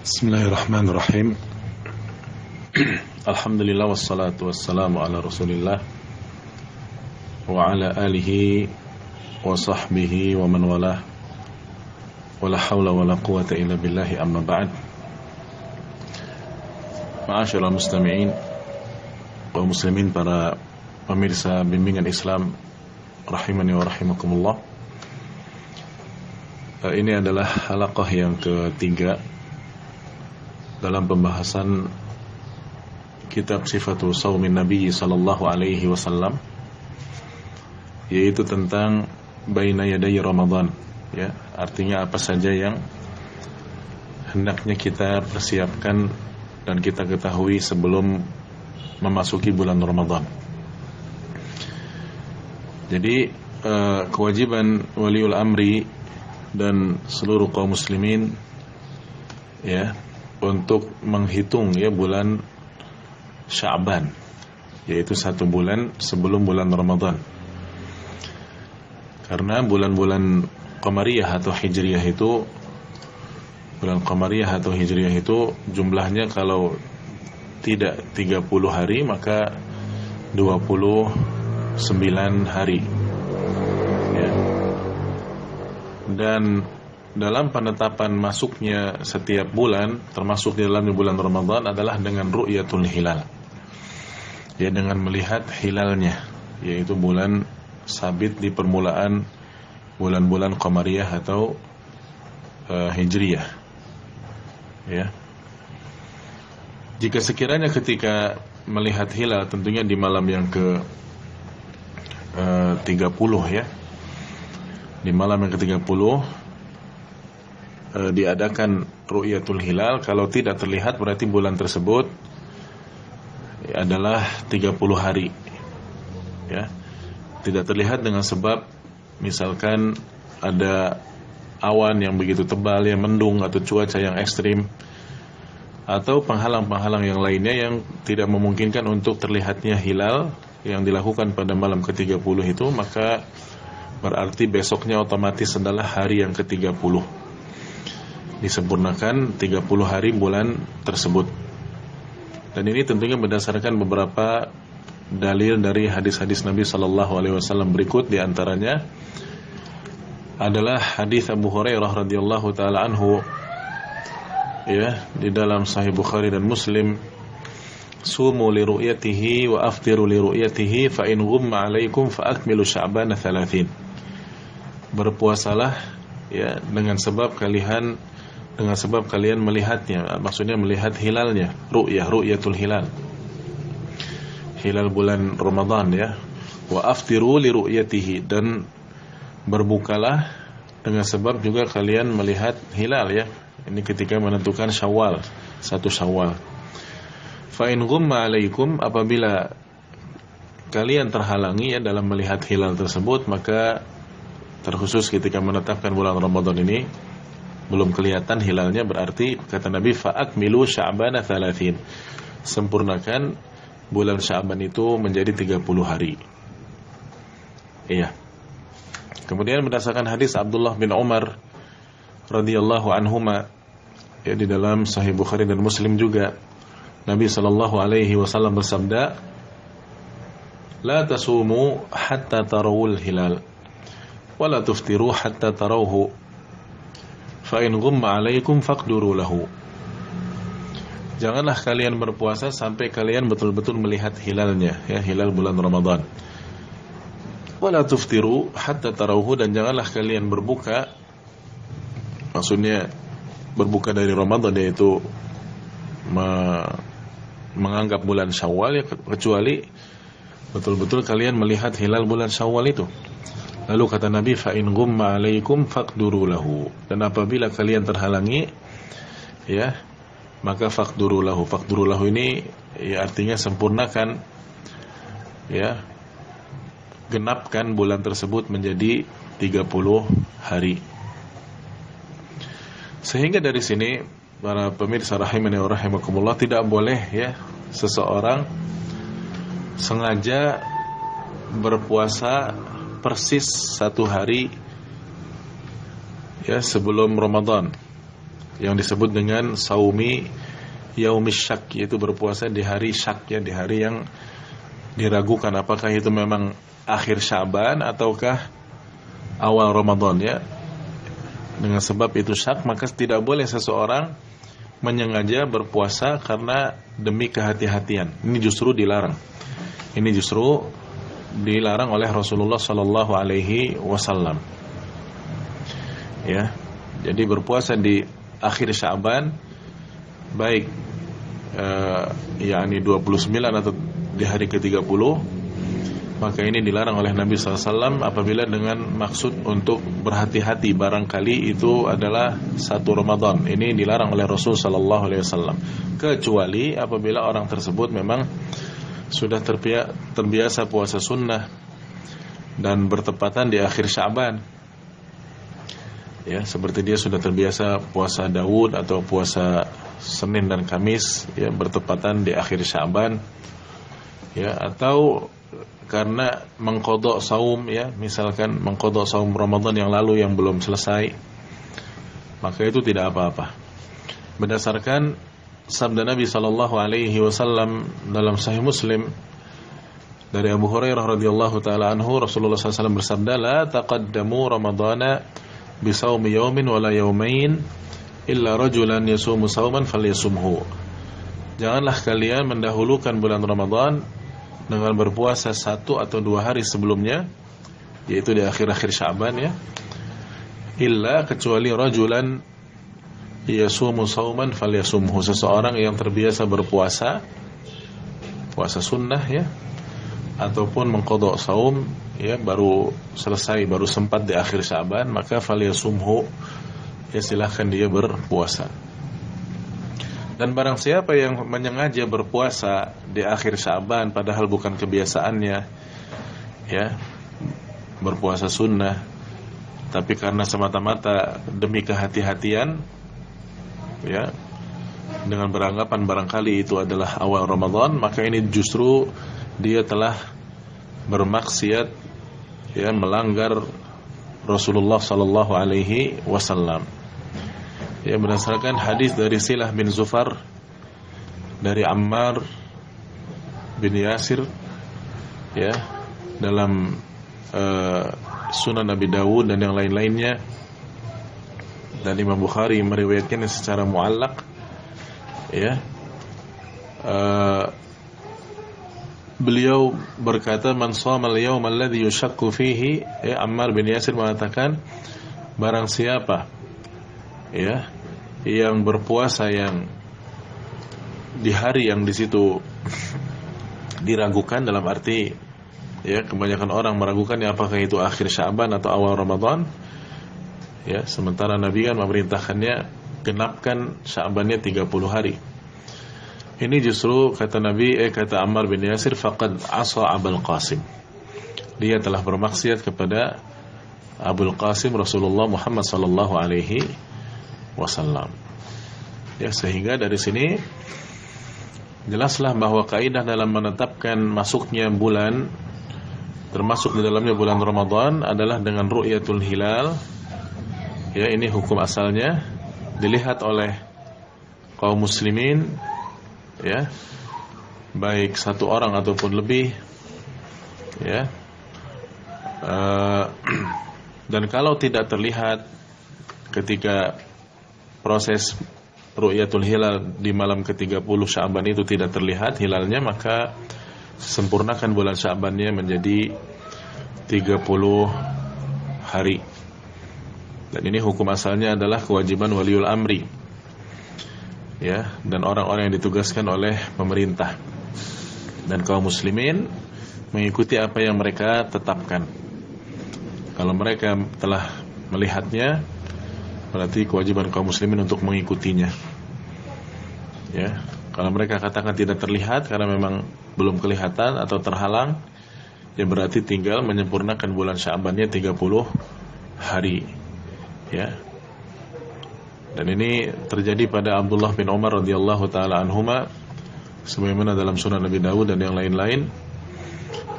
Bismillahirrahmanirrahim. Alhamdulillah wassalatu wassalamu ala Rasulillah wa ala alihi wa sahbihi wa man walah. Wala haula wala quwata illa billahi, amma ba'd. Ma'asyiral mustami'in wa muslimin, para pemirsa bimbingan Islam rahimani wa rahimakumullah. Ini adalah halaqah yang ketiga dalam pembahasan kitab Sifatu Shaumin Nabi sallallahu alaihi wasallam, yaitu tentang baina yaday Ramadan, ya, artinya apa saja yang hendaknya kita persiapkan dan kita ketahui sebelum memasuki bulan Ramadan. Jadi kewajiban waliul amri dan seluruh kaum muslimin, ya, untuk menghitung, ya, bulan Sya'ban, yaitu 1 bulan sebelum bulan Ramadan. Karena bulan-bulan Qamariyah atau Hijriyah itu, bulan Qamariyah atau Hijriyah itu jumlahnya kalau tidak 30 hari maka 29 hari, ya. Dan dalam penetapan masuknya setiap bulan, termasuk di dalamnya bulan Ramadan, adalah dengan ru'yatul hilal, ya, dengan melihat hilalnya, yaitu bulan sabit di permulaan bulan-bulan Qamariyah atau Hijriyah, ya. Jika sekiranya ketika melihat hilal, tentunya di malam yang ke 30, ya, di malam yang ke-30 diadakan ru'yatul hilal. Kalau tidak terlihat berarti bulan tersebut adalah 30 hari, ya. Tidak terlihat dengan sebab misalkan ada awan yang begitu tebal, yang mendung, atau cuaca yang ekstrim, atau penghalang-penghalang yang lainnya yang tidak memungkinkan untuk terlihatnya hilal yang dilakukan pada malam ke-30 itu, maka berarti besoknya otomatis adalah hari yang ke-30, disempurnakan 30 hari bulan tersebut. Dan ini tentunya berdasarkan beberapa dalil dari hadis-hadis Nabi sallallahu alaihi wasallam berikut. Di antaranya adalah hadis Abu Hurairah radhiyallahu taala anhu, ya, di dalam Sahih Bukhari dan Muslim, sumu li ru'yatihi wa aftiru li ru'yatihi fa in ghumma 'alaikum fa akmilu sya'bana 30. Berpuasalah, ya, dengan sebab kalian melihatnya, maksudnya melihat hilalnya, ru'yatul hilal, hilal bulan Ramadan, ya. Wa aftiru li ru'yatihi, dan berbukalah dengan sebab juga kalian melihat hilal, ya. Ini ketika menentukan Syawal, 1 Syawal. Fa in ghumma 'alaikum, apabila kalian terhalangi, ya, dalam melihat hilal tersebut, maka terkhusus ketika menetapkan bulan Ramadan ini belum kelihatan hilalnya, berarti kata Nabi fa akmilu sya'bana 30, sempurnakan bulan Sya'ban itu menjadi 30 hari. Iya. Kemudian berdasarkan hadis Abdullah bin Umar radhiyallahu anhuma, ya, di dalam Sahih Bukhari dan Muslim juga, Nabi sallallahu alaihi wasallam bersabda, la tasumu hatta tarawul hilal wa la tuftiru hatta tarawhu fa in ghumma 'alaikum faqduru lahu. Janganlah kalian berpuasa sampai kalian betul-betul melihat hilalnya, ya, hilal bulan Ramadan. Wala tuftiru hatta tarawhu, dan janganlah kalian berbuka, maksudnya berbuka dari Ramadan, yaitu menganggap bulan Syawal, ya, kecuali betul-betul kalian melihat hilal bulan Syawal itu. Lalu kata Nabi, fa in ghumma 'alaikum faqduru lahu, dan apabila kalian terhalangi, ya, maka faqduru lahu. Faqduru lahu ini, ya, artinya sempurnakan, ya, genapkan bulan tersebut menjadi 30 hari. Sehingga dari sini, para pemirsa rahimani wa rahimakumullah, tidak boleh, ya, seseorang sengaja berpuasa persis 1 hari, ya, sebelum Ramadan, yang disebut dengan saumi yaumis syak, yaitu berpuasa di hari syak, ya, di hari yang diragukan apakah itu memang akhir Sya'ban ataukah awal Ramadan, ya. Dengan sebab itu syak, maka tidak boleh seseorang menyengaja berpuasa karena demi kehati-hatian. Ini justru dilarang. Ini justru dilarang oleh Rasulullah sallallahu alaihi wasallam. Ya. Jadi berpuasa di akhir Sya'ban, baik yakni 29 atau di hari ke-30, maka ini dilarang oleh Nabi SAW apabila dengan maksud untuk berhati-hati, barangkali itu adalah satu Ramadan. Ini dilarang oleh Rasul SAW, kecuali apabila orang tersebut memang sudah terbiasa puasa sunnah dan bertepatan di akhir Sya'ban, ya, seperti dia sudah terbiasa puasa Daud atau puasa Senin dan Kamis, ya, bertepatan di akhir Sya'ban, ya, atau karena mengqadha saum, ya, misalkan mengqadha saum Ramadan yang lalu yang belum selesai, maka itu tidak apa-apa. Berdasarkan sabda Nabi sallallahu alaihi wasallam dalam Sahih Muslim dari Abu Hurairah radhiyallahu taala anhu, Rasulullah SAW bersabda, "La taqaddamu Ramadana bi shaumi yaumin wala yaumain illa rajulan yasumu sauman falyasumhu." Janganlah kalian mendahulukan bulan Ramadan dengan berpuasa 1 atau 2 hari sebelumnya, yaitu di akhir-akhir Sya'ban, ya. Illa, kecuali rajulan yasumu sauman falyasumhu, seseorang yang terbiasa berpuasa, puasa sunnah, ya, ataupun mengqadha saum, ya, baru selesai, baru sempat di akhir Sya'ban, maka falyasumhu, ya, silahkan dia berpuasa. Dan barang siapa yang menyengaja berpuasa di akhir Sya'ban padahal bukan kebiasaannya, ya, berpuasa sunnah, tapi karena semata-mata demi kehati-hatian, ya, dengan beranggapan barangkali itu adalah awal Ramadan, maka ini justru dia telah bermaksiat, ya, melanggar Rasulullah sallallahu alaihi wasallam. Ya, berdasarkan hadis dari Silah bin Zufar dari Ammar bin Yasir, ya, dalam Sunan Abi Dawud dan yang lain-lainnya, dan Imam Bukhari meriwayatkannya secara muallaq, ya. Beliau berkata, "Man shama al-yawma alladhi yushakku fihi," ya, Ammar bin Yasir mengatakan, barang siapa, ya, yang berpuasa yang di hari yang di situ diragukan, dalam arti, ya, kebanyakan orang meragukan ya, apakah itu akhir Sya'ban atau awal Ramadan, ya, sementara Nabi kan memerintahkannya genapkan Sya'bannya 30 hari. Ini justru kata Nabi, kata Ammar bin Yasir, faqad asa Abul Qasim, dia telah bermaksiat kepada Abul Qasim Rasulullah Muhammad sallallahu alaihi wasallam. Ya, sehingga dari sini jelaslah bahwa kaidah dalam menetapkan masuknya bulan, termasuk di dalamnya bulan Ramadan, adalah dengan ru'yatul hilal. Ya, ini hukum asalnya dilihat oleh kaum muslimin, ya, baik satu orang ataupun lebih, ya. Dan kalau tidak terlihat ketika proses ru'yatul hilal di malam ke-30 Sya'ban itu tidak terlihat hilalnya, maka sempurnakan bulan Sya'bannya menjadi 30 hari. Dan ini hukum asalnya adalah kewajiban waliul amri, ya, dan orang-orang yang ditugaskan oleh pemerintah, dan kaum muslimin mengikuti apa yang mereka tetapkan. Kalau mereka telah melihatnya, berarti kewajiban kaum muslimin untuk mengikutinya, ya. Kalau mereka katakan tidak terlihat karena memang belum kelihatan atau terhalang, ya berarti tinggal menyempurnakan bulan Sya'bannya 30 hari, ya. Dan ini terjadi pada Abdullah bin Umar radhiyallahu taala anhuma, sebagaimana dalam Sunan Nabi Dawud dan yang lain-lain,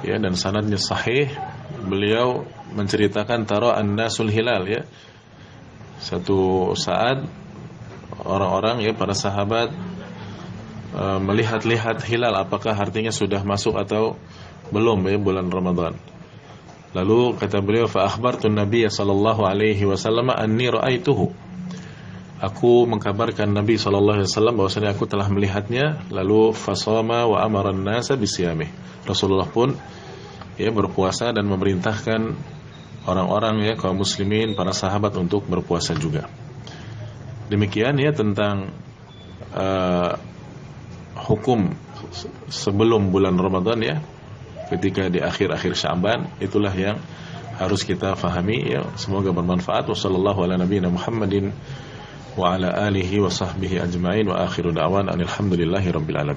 ya, dan sanadnya sahih. Beliau menceritakan tara an-nasul hilal, ya, satu saat orang-orang ya, para sahabat melihat-lihat hilal apakah artinya sudah masuk atau belum ya bulan Ramadan. Lalu kata beliau, fa akhbartu Nabiy sallallahu alaihi wasallam anni ra'aituhu. Aku mengkabarkan Nabi sallallahu alaihi wasallam bahwasanya aku telah melihatnya. Lalu fasama wa amara an-nasa bisiyamih. Rasulullah pun ya berpuasa dan memerintahkan orang-orang ya kaum muslimin, para sahabat untuk berpuasa juga. Demikian ya tentang hukum sebelum bulan Ramadan ya, ketika di akhir-akhir Sya'ban, itulah yang harus kita fahami ya. Semoga bermanfaat. Wassallallahu ala nabiyina Muhammadin wa ala alihi wa sahbihi ajma'in wa akhiru da'wan alhamdulillahi rabbil alamin.